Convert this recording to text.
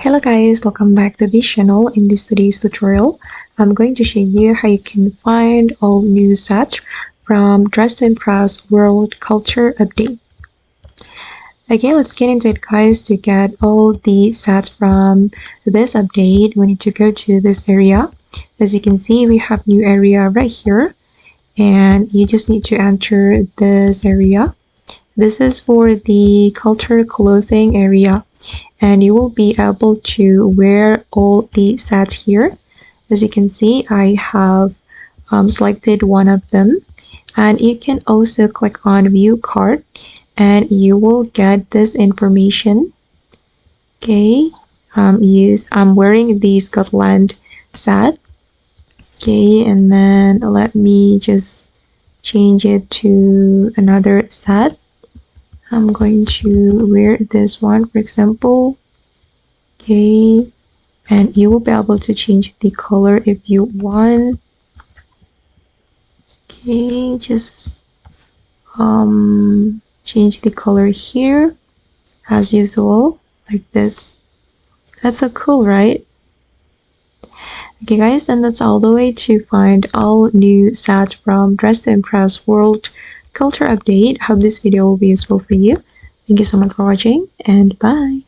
Hello guys, welcome back to this channel. In this today's tutorial, I'm going to show you how you can find all new sets from Dress to Impress World Culture Update. Okay, let's get into it guys. To get all the sets from this update, we need to go to this area. As you can see, we have new area right here, and you just need to enter this area. This is for the culture clothing area, and you will be able to wear all the sets here. As you can see, I have selected one of them, and you can also click on view cart and you will get this information. Okay, I'm wearing the Scotland set. Okay, and then let me just change it to another set. I'm going to wear this one, for example. Okay, and you will be able to change the color if you want. Okay, just change the color here as usual, like this. That's so cool, right? Okay guys, and that's all the way to find all new sets from Dress to Impress World Culture Update. Hope this video will be useful for you. Thank you so much for watching, and bye.